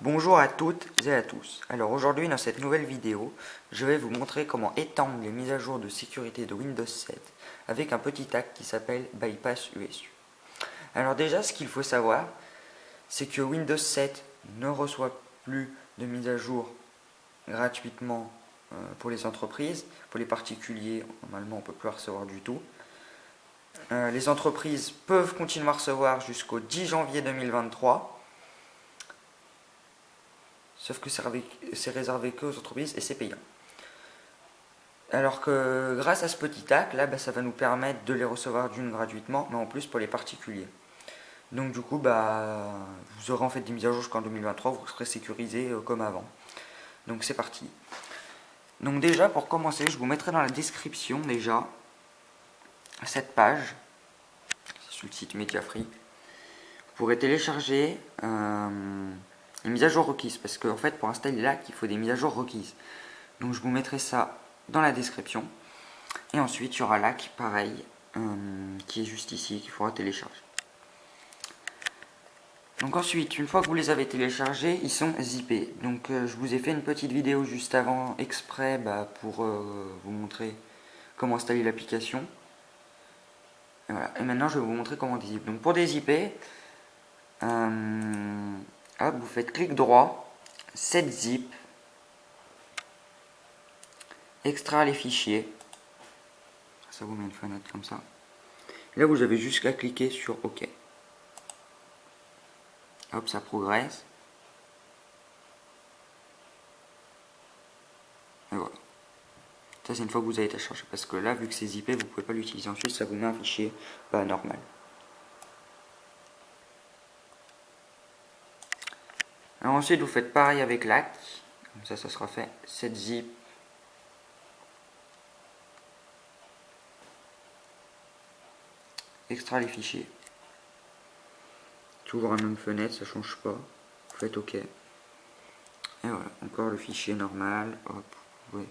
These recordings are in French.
Bonjour à toutes et à tous. Alors aujourd'hui dans cette nouvelle vidéo, je vais vous montrer comment étendre les mises à jour de sécurité de Windows 7 avec un petit hack qui s'appelle Bypass USU. Alors déjà ce qu'il faut savoir, c'est que Windows 7 ne reçoit plus de mises à jour gratuitement pour les entreprises. Pour les particuliers, normalement on ne peut plus recevoir du tout. Les entreprises peuvent continuer à recevoir jusqu'au 10 janvier 2023. Sauf que c'est réservé que aux entreprises et c'est payant. Alors que grâce à ce petit hack, là, ça va nous permettre de les recevoir gratuitement, mais en plus pour les particuliers. Donc du coup, vous aurez en fait des mises à jour jusqu'en 2023, vous serez sécurisé comme avant. Donc c'est parti. Donc déjà, pour commencer, je vous mettrai dans la description déjà cette page, sur le site MediaFree. Vous pourrez télécharger les mises à jour requises, parce qu'en fait, pour installer l'hack, il faut des mises à jour requises. Donc je vous mettrai ça dans la description. Et ensuite, il y aura l'hack, pareil, qui est juste ici, qu'il faudra télécharger. Donc ensuite, une fois que vous les avez téléchargés, ils sont zippés. Donc je vous ai fait une petite vidéo juste avant, exprès, pour vous montrer comment installer l'application. Et voilà. Et maintenant, je vais vous montrer comment dézipper. Donc pour dézipper, vous faites clic droit, set zip, extraire les fichiers. Ça vous met une fenêtre comme ça. Et là, vous avez juste à cliquer sur OK. Hop, ça progresse. Et voilà. Ça, c'est une fois que vous avez téléchargé. Parce que là, vu que c'est zippé, vous ne pouvez pas l'utiliser ensuite. Ça vous met un fichier normal. Alors ensuite, vous faites pareil avec l'hack. Comme ça sera fait. Set zip. Extraire les fichiers. Toujours la même fenêtre, ça change pas. Vous faites OK. Et voilà, encore le fichier normal. Hop, ouais.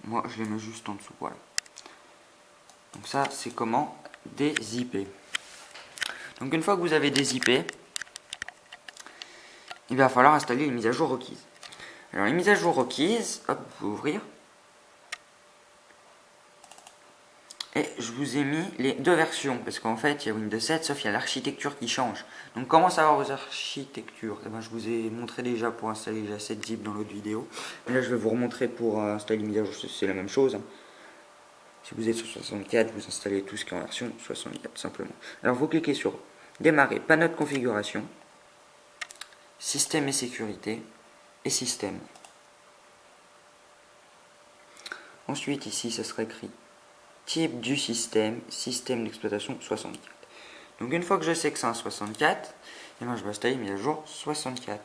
Moi, je les mets juste en dessous. Voilà. Donc ça, c'est comment dézipper. Donc une fois que vous avez dézippé, il va falloir installer les mises à jour requises. Alors les mises à jour requises, hop, vous pouvez ouvrir. Et je vous ai mis les deux versions, parce qu'en fait, il y a Windows 7, sauf il y a l'architecture qui change. Donc comment savoir vos architectures? Je vous ai montré déjà pour installer déjà 7-zip dans l'autre vidéo. Mais là, je vais vous remontrer pour installer les mises à jour, c'est la même chose. Si vous êtes sur 64, vous installez tout ce qui est en version 64, simplement. Alors vous cliquez sur Démarrer, panneau de configuration, Système et sécurité, et Système. Ensuite, ici, ça sera écrit type du système, système d'exploitation 64. Donc une fois que je sais que c'est un 64, je vais installer mise à jour 64.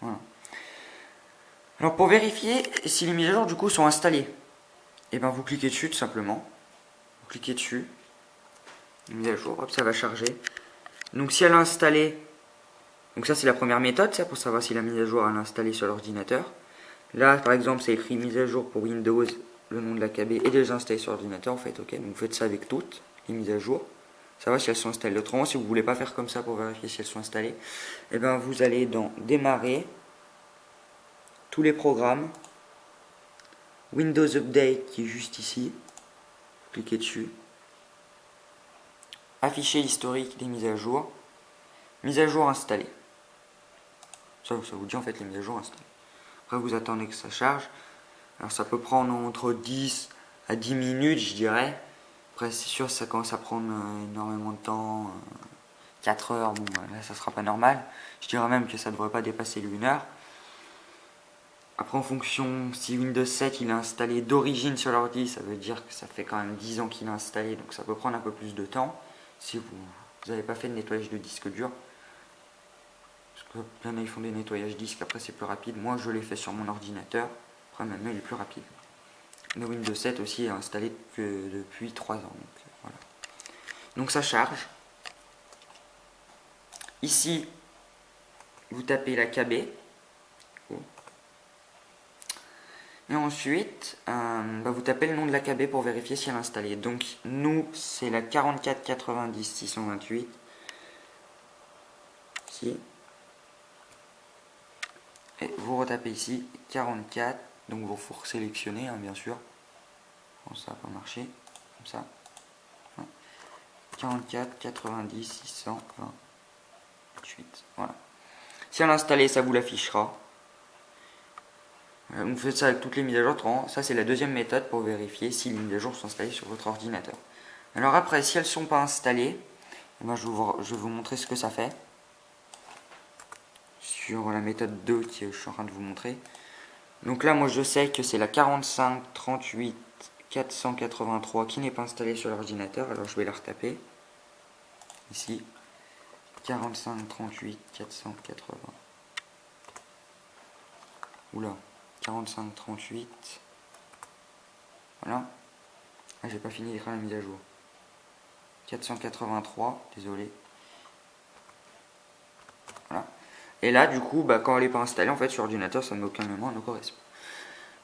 Voilà. Alors pour vérifier si les mises à jour du coup sont installées, vous cliquez dessus tout simplement. Vous cliquez dessus, mise à jour, hop, ça va charger. Donc si elle est installée, donc ça c'est la première méthode, ça pour savoir si la mise à jour elle est installée sur l'ordinateur. Là par exemple c'est écrit mise à jour pour Windows, le nom de l'AKB est déjà installé sur l'ordinateur, vous faites OK, donc vous faites ça avec toutes les mises à jour, savoir si elles sont installées. Autrement, si vous ne voulez pas faire comme ça pour vérifier si elles sont installées, vous allez dans Démarrer, tous les programmes, Windows Update qui est juste ici, cliquez dessus, afficher l'historique des mises à jour installées. Ça vous dit en fait les mises à jour installées. Après vous attendez que ça charge. Alors ça peut prendre entre 10 à 10 minutes je dirais. Après c'est sûr ça commence à prendre énormément de temps. 4 heures, bon là ça sera pas normal. Je dirais même que ça ne devrait pas dépasser l'1 heure. Après en fonction, si Windows 7 il est installé d'origine sur l'ordi, ça veut dire que ça fait quand même 10 ans qu'il est installé, donc ça peut prendre un peu plus de temps. Si vous n'avez pas fait de nettoyage de disque dur. Parce que plein ils font des nettoyages disques, après c'est plus rapide. Moi je l'ai fait sur mon ordinateur. Après maintenant il est plus rapide. Le Windows 7 aussi est installé que depuis 3 ans. Donc, voilà. Donc ça charge. Ici, vous tapez la KB. Et ensuite, vous tapez le nom de la KB pour vérifier si elle est installée. Donc nous, c'est la 4490 628. Ici. et vous retapez ici 44, donc vous sélectionnez hein, bien sûr. Bon, ça n'a pas marché, comme ça. 44, 90, 628, voilà. Si on l'a installé, ça vous l'affichera. Vous faites ça avec toutes les mises à jour. Ça, c'est la deuxième méthode pour vérifier si les mises à jour sont installées sur votre ordinateur. Alors après, si elles ne sont pas installées, eh ben, je vais vous montrer ce que ça fait. Sur la méthode 2 que je suis en train de vous montrer. Donc là, moi, je sais que c'est la 45 38 483 qui n'est pas installée sur l'ordinateur. Alors, je vais la retaper. Ici. 45 38 480. Oula. 45 38. Voilà. Ah, j'ai pas fini d'écrire la mise à jour. 483, désolé. Voilà. Et là, du coup, quand elle n'est pas installée, en fait, sur l'ordinateur, ça ne met aucun moment ne correspond.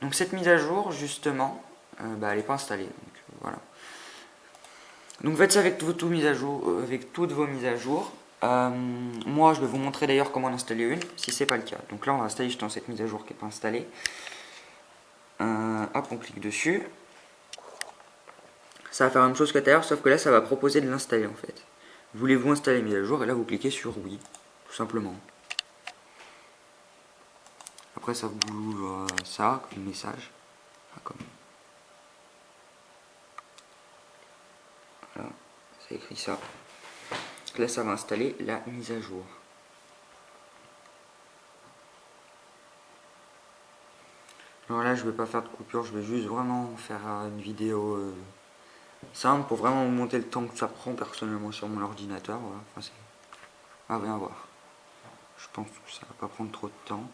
Donc cette mise à jour, justement, elle n'est pas installée. Donc, voilà. Donc faites ça avec toutes vos mises à jour. Moi, je vais vous montrer d'ailleurs comment en installer une, si c'est pas le cas. Donc là, on va installer justement cette mise à jour qui n'est pas installée. Hop, on clique dessus. Ça va faire la même chose que tout à l'heure, sauf que là, ça va proposer de l'installer en fait. Voulez-vous installer mise à jour? Et là, vous cliquez sur oui, tout simplement. Après, ça vous ouvre ça, comme message. Voilà, ça écrit ça. Donc là, ça va installer la mise à jour. Alors là, je vais pas faire de coupure, je vais juste vraiment faire une vidéo simple pour vraiment vous montrer le temps que ça prend personnellement sur mon ordinateur. Voilà. Enfin, ah, bien voir. Je pense que ça va pas prendre trop de temps.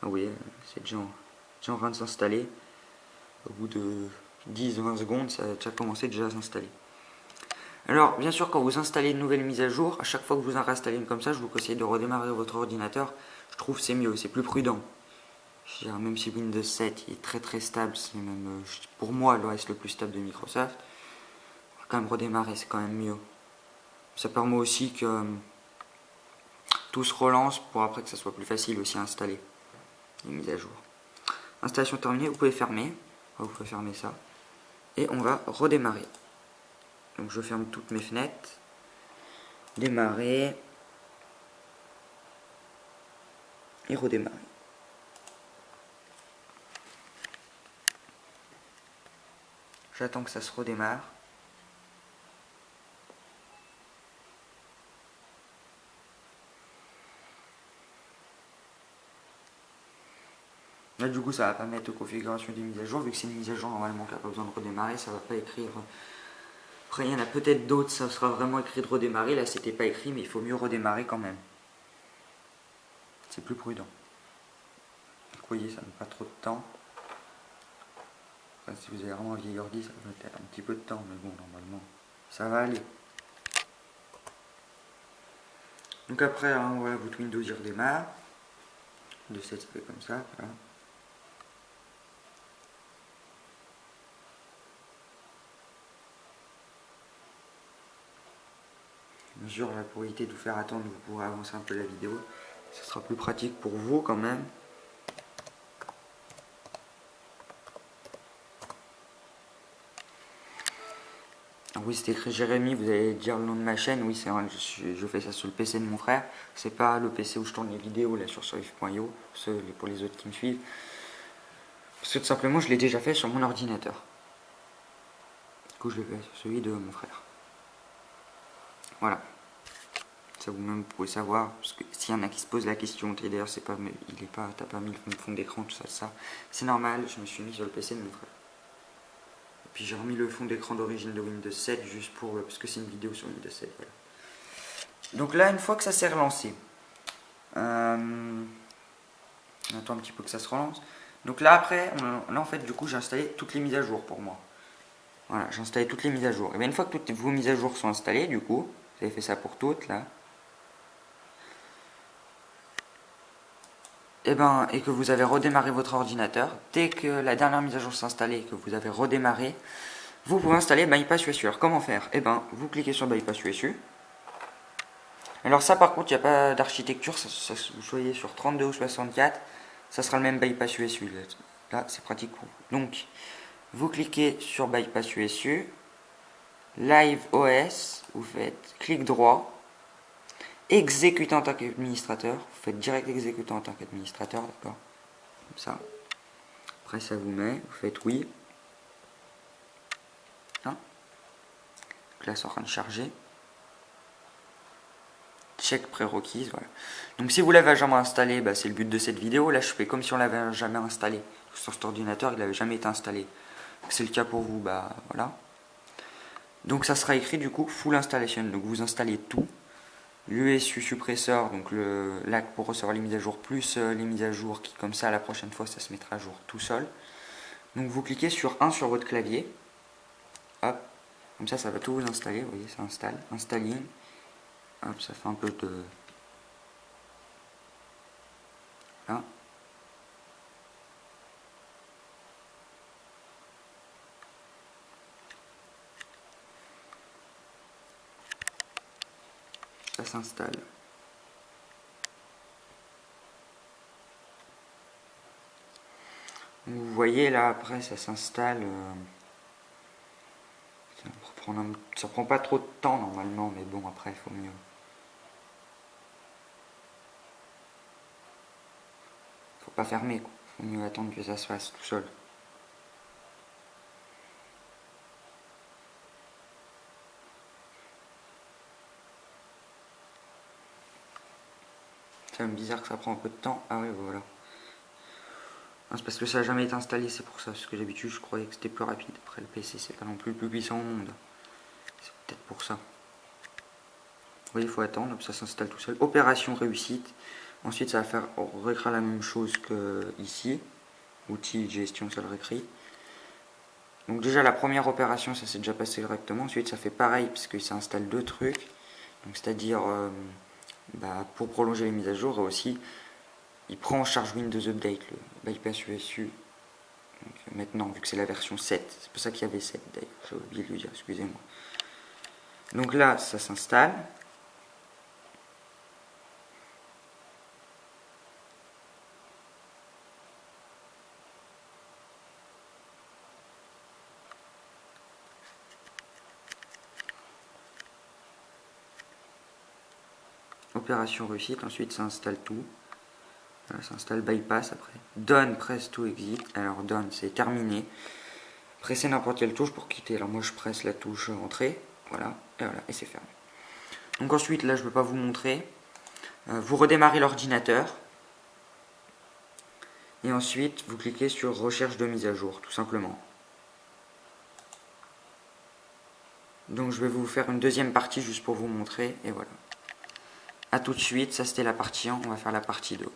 Ah oui, c'est déjà en train de s'installer. Au bout de 10-20 secondes, ça a déjà commencé à s'installer. Alors, bien sûr, quand vous installez une nouvelle mise à jour, à chaque fois que vous en réinstallez une comme ça, je vous conseille de redémarrer votre ordinateur. Je trouve que c'est mieux, c'est plus prudent. Même si Windows 7 est très stable, c'est même pour moi l'OS le plus stable de Microsoft, on va quand même redémarrer, c'est quand même mieux. Ça permet aussi que tout se relance pour après que ça soit plus facile aussi à installer les mises à jour. Installation terminée, vous pouvez fermer. Vous pouvez fermer ça. Et on va redémarrer. Donc je ferme toutes mes fenêtres. Démarrer. Et redémarrer. J'attends que ça se redémarre. Là, du coup, ça va pas mettre configuration des mises à jour, vu que c'est une mise à jour normalement qui n'a pas besoin de redémarrer, ça va pas écrire. Après, il y en a peut-être d'autres, ça sera vraiment écrit de redémarrer. Là, c'était pas écrit, mais il faut mieux redémarrer quand même. C'est plus prudent. Vous voyez, ça ne met pas trop de temps. Enfin, si vous avez vraiment un vieil ordi, ça va mettre un petit peu de temps, mais bon, normalement, ça va aller. Donc après, hein, voilà, votre Windows il redémarre. De 7, ça fait comme ça. Voilà. Bien sûr, là, pour éviter de vous faire attendre, vous pourrez avancer un peu la vidéo. Ce sera plus pratique pour vous quand même. Oui, c'est écrit Jérémy, vous allez dire le nom de ma chaîne. Oui, c'est vrai, je fais ça sur le PC de mon frère. C'est pas le PC où je tourne les vidéos là sur surif.io, pour les autres qui me suivent. Parce que tout simplement, je l'ai déjà fait sur mon ordinateur. Du coup, je l'ai fait sur celui de mon frère. Voilà. Ça vous-même pouvez savoir, parce que s'il y en a qui se posent la question, d'ailleurs, c'est pas, t'as pas mis le fond d'écran, tout ça. C'est normal, je me suis mis sur le PC de mon frère. Puis j'ai remis le fond d'écran d'origine de Windows 7 juste pour parce que c'est une vidéo sur Windows 7. Voilà. Donc là, une fois que ça s'est relancé, on attend un petit peu que ça se relance. Donc là après, là en fait du coup j'ai installé toutes les mises à jour pour moi. Voilà, j'ai installé toutes les mises à jour. Et bien une fois que toutes vos mises à jour sont installées, du coup, vous avez fait ça pour toutes là. Et que vous avez redémarré votre ordinateur, dès que la dernière mise à jour s'est installée et que vous avez redémarré, vous pouvez installer Bypass USU. Alors comment faire? Vous cliquez sur Bypass USU. Alors ça par contre, il n'y a pas d'architecture, vous soyez sur 32 ou 64, ça sera le même bypass USU. Là, c'est pratique pour vous. Donc, vous cliquez sur bypass USU, Live OS, vous faites clic droit, exécuter en tant qu'administrateur, vous faites direct exécuter en tant qu'administrateur, d'accord, comme ça. Après, ça vous met, vous faites oui. Hein, donc là, c'est en train de charger. Check prérequis, voilà. Donc si vous l'avez jamais installé, bah, c'est le but de cette vidéo. Là, je fais comme si on l'avait jamais installé. Sur cet ordinateur, il n'avait jamais été installé. C'est le cas pour vous, bah voilà. Donc ça sera écrit du coup full installation. Donc vous installez tout. L'USU suppresseur, donc le lac pour recevoir les mises à jour, plus les mises à jour qui, comme ça, la prochaine fois, ça se mettra à jour tout seul. Donc vous cliquez sur 1 sur votre clavier. Hop. Comme ça va tout vous installer. Vous voyez, ça installe. Installing. Hop, ça fait un peu de... Là. Ça s'installe. Vous voyez là, après ça s'installe. Ça prend pas trop de temps normalement, mais bon, après il faut mieux. Faut pas fermer, quoi. Faut mieux attendre que ça se fasse tout seul. C'est même bizarre que ça prend un peu de temps. Ah oui, voilà. C'est parce que ça n'a jamais été installé, c'est pour ça. Parce que d'habitude, je croyais que c'était plus rapide. Après, le PC, c'est pas non plus le plus puissant au monde. C'est peut-être pour ça. Vous voyez, il faut attendre, ça s'installe tout seul. Opération réussite. Ensuite, ça va faire réécrire la même chose que ici. Outils, gestion, ça le réécrit. Donc déjà, la première opération, ça s'est déjà passé correctement. Ensuite, ça fait pareil, puisque ça installe deux trucs. Donc, c'est-à-dire, pour prolonger les mises à jour, et aussi, il prend en charge Windows Update, le bypass USU. Donc, maintenant, vu que c'est la version 7, c'est pour ça qu'il y avait 7 d'ailleurs, j'ai oublié de le dire, excusez-moi. Donc là, ça s'installe. Opération réussite, ensuite ça installe tout. Voilà, ça installe bypass après. Done, press to exit. Alors done, c'est terminé. Pressez n'importe quelle touche pour quitter. Alors moi je presse la touche entrée. Voilà, et c'est fermé. Donc ensuite, là je ne peux pas vous montrer. Vous redémarrez l'ordinateur. Et ensuite, vous cliquez sur recherche de mise à jour, tout simplement. Donc je vais vous faire une deuxième partie juste pour vous montrer. Et voilà. A tout de suite, ça c'était la partie 1, on va faire la partie 2.